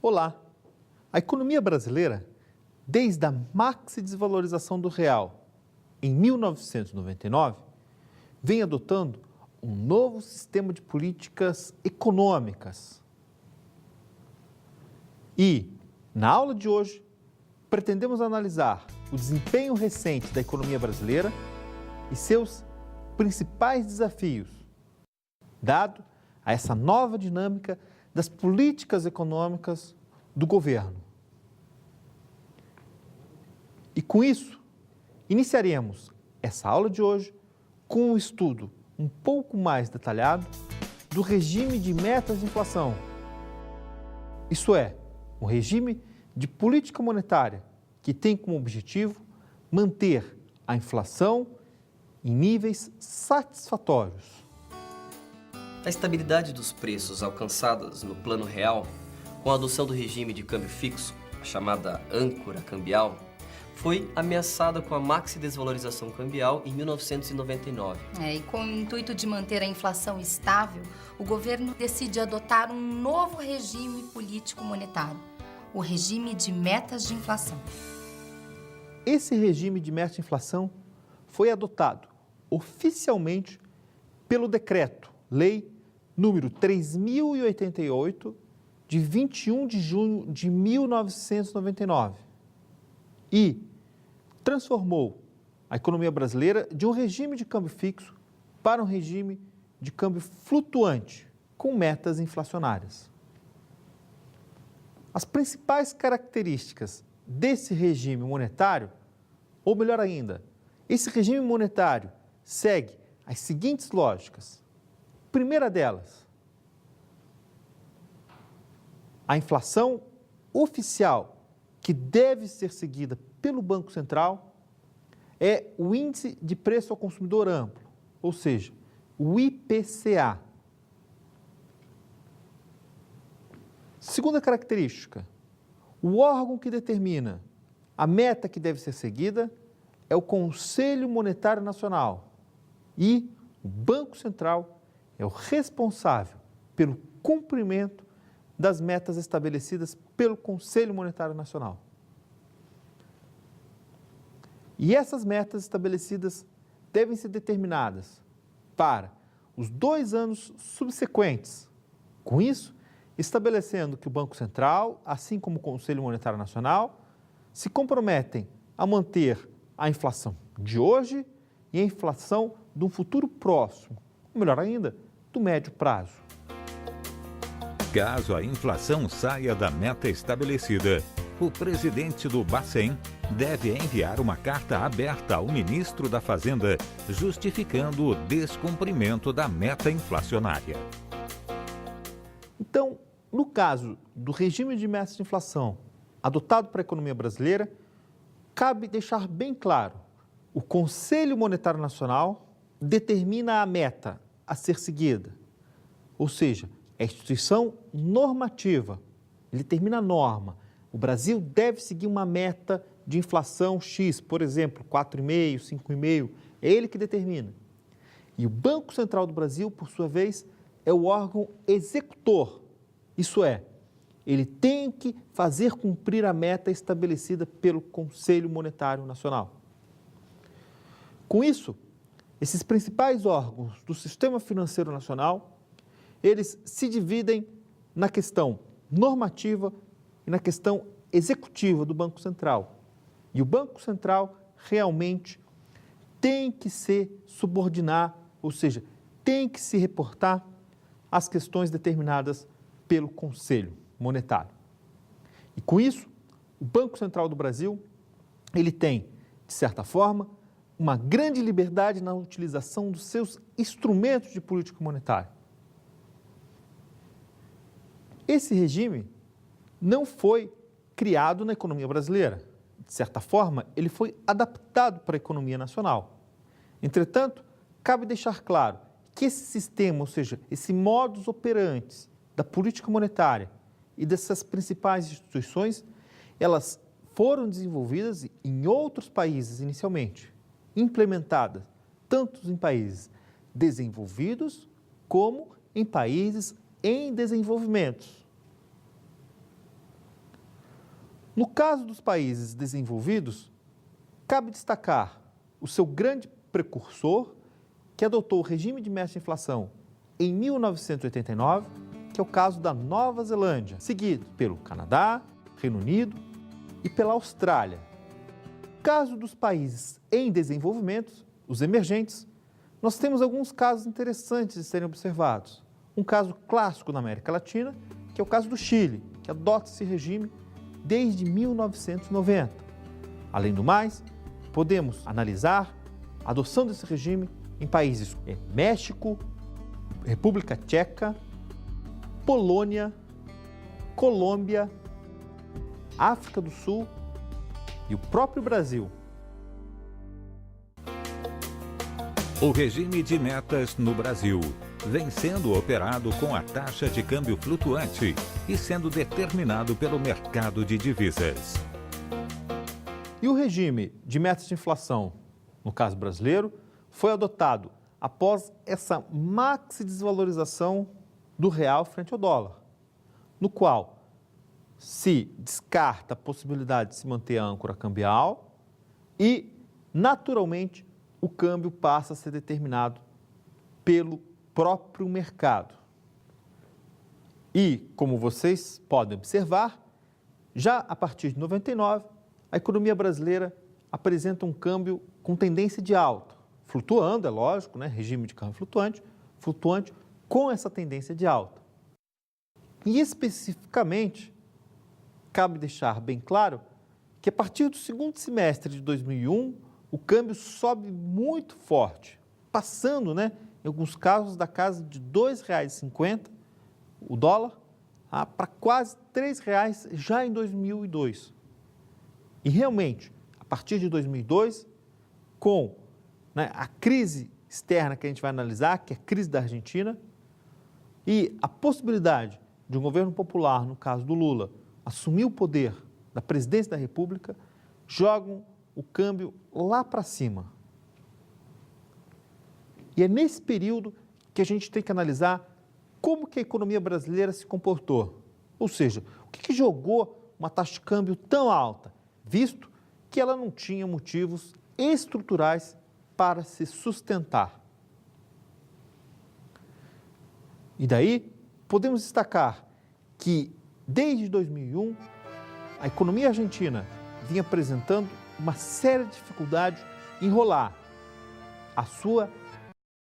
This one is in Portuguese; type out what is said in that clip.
Olá! A economia brasileira, desde a maxi-desvalorização do real em 1999, vem adotando um novo sistema de políticas econômicas. E, na aula de hoje, pretendemos analisar o desempenho recente da economia brasileira e seus principais desafios, dado a essa nova dinâmica das políticas econômicas do governo. E com isso, iniciaremos essa aula de hoje com um estudo um pouco mais detalhado do regime de metas de inflação. Isso é, um regime de política monetária que tem como objetivo manter a inflação em níveis satisfatórios. A estabilidade dos preços alcançadas no plano real, com a adoção do regime de câmbio fixo, a chamada âncora cambial, foi ameaçada com a maxi-desvalorização cambial em 1999. E com o intuito de manter a inflação estável, o governo decide adotar um novo regime político-monetário, o regime de metas de inflação. Esse regime de metas de inflação foi adotado oficialmente pelo Decreto-Lei número 3.088, de 21 de junho de 1999, e transformou a economia brasileira de um regime de câmbio fixo para um regime de câmbio flutuante, com metas inflacionárias. As principais características desse regime monetário, ou melhor ainda, esse regime monetário segue as seguintes lógicas. Primeira delas, a inflação oficial que deve ser seguida pelo Banco Central é o Índice de Preço ao Consumidor Amplo, ou seja, o IPCA. Segunda característica, o órgão que determina a meta que deve ser seguida é o Conselho Monetário Nacional e o Banco Central é o responsável pelo cumprimento das metas estabelecidas pelo Conselho Monetário Nacional. E essas metas estabelecidas devem ser determinadas para os 2 anos subsequentes. Com isso, estabelecendo que o Banco Central, assim como o Conselho Monetário Nacional, se comprometem a manter a inflação de hoje e a inflação de um futuro próximo, ou melhor ainda, do médio prazo. Caso a inflação saia da meta estabelecida, o presidente do Bacen deve enviar uma carta aberta ao ministro da Fazenda, justificando o descumprimento da meta inflacionária. Então, no caso do regime de metas de inflação adotado para a economia brasileira, cabe deixar bem claro, o Conselho Monetário Nacional determina a meta a ser seguida, ou seja, é a instituição normativa, ele determina a norma. O Brasil deve seguir uma meta de inflação X, por exemplo, 4,5%, 5,5%, é ele que determina. E o Banco Central do Brasil, por sua vez, é o órgão executor, isso é, ele tem que fazer cumprir a meta estabelecida pelo Conselho Monetário Nacional. Com isso, esses principais órgãos do Sistema Financeiro Nacional, eles se dividem na questão normativa e na questão executiva do Banco Central. E o Banco Central realmente tem que se subordinar, ou seja, tem que se reportar às questões determinadas pelo Conselho Monetário. E com isso, o Banco Central do Brasil, ele tem, de certa forma, uma grande liberdade na utilização dos seus instrumentos de política monetária. Esse regime não foi criado na economia brasileira. De certa forma, ele foi adaptado para a economia nacional. Entretanto, cabe deixar claro que esse sistema, ou seja, esse modus operandi da política monetária e dessas principais instituições, elas foram desenvolvidas em outros países inicialmente, implementadas tanto em países desenvolvidos como em países em desenvolvimento. No caso dos países desenvolvidos, cabe destacar o seu grande precursor, que adotou o regime de meta de inflação em 1989, que é o caso da Nova Zelândia, seguido pelo Canadá, Reino Unido e pela Austrália. No caso dos países em desenvolvimento, os emergentes, nós temos alguns casos interessantes de serem observados. Um caso clássico na América Latina, que é o caso do Chile, que adota esse regime desde 1990. Além do mais, podemos analisar a adoção desse regime em países como México, República Tcheca, Polônia, Colômbia, África do Sul e o próprio Brasil. O regime de metas no Brasil vem sendo operado com a taxa de câmbio flutuante e sendo determinado pelo mercado de divisas. E o regime de metas de inflação, no caso brasileiro, foi adotado após essa maxi desvalorização do real frente ao dólar, no qual se descarta a possibilidade de se manter a âncora cambial e, naturalmente, o câmbio passa a ser determinado pelo próprio mercado. E, como vocês podem observar, já a partir de 99, a economia brasileira apresenta um câmbio com tendência de alta, flutuando, é lógico, né? Regime de câmbio flutuante com essa tendência de alta. E especificamente, cabe deixar bem claro que a partir do segundo semestre de 2001, o câmbio sobe muito forte, passando, em alguns casos, da casa de R$ 2,50 o dólar para quase R$ 3,00 já em 2002. E realmente, a partir de 2002, com a crise externa que a gente vai analisar, que é a crise da Argentina, e a possibilidade de um governo popular, no caso do Lula, assumir o poder da presidência da República, jogam o câmbio lá para cima. E é nesse período que a gente tem que analisar como que a economia brasileira se comportou. Ou seja, o que jogou uma taxa de câmbio tão alta, visto que ela não tinha motivos estruturais para se sustentar. E daí, podemos destacar que, desde 2001, a economia argentina vinha apresentando uma séria dificuldade em enrolar a sua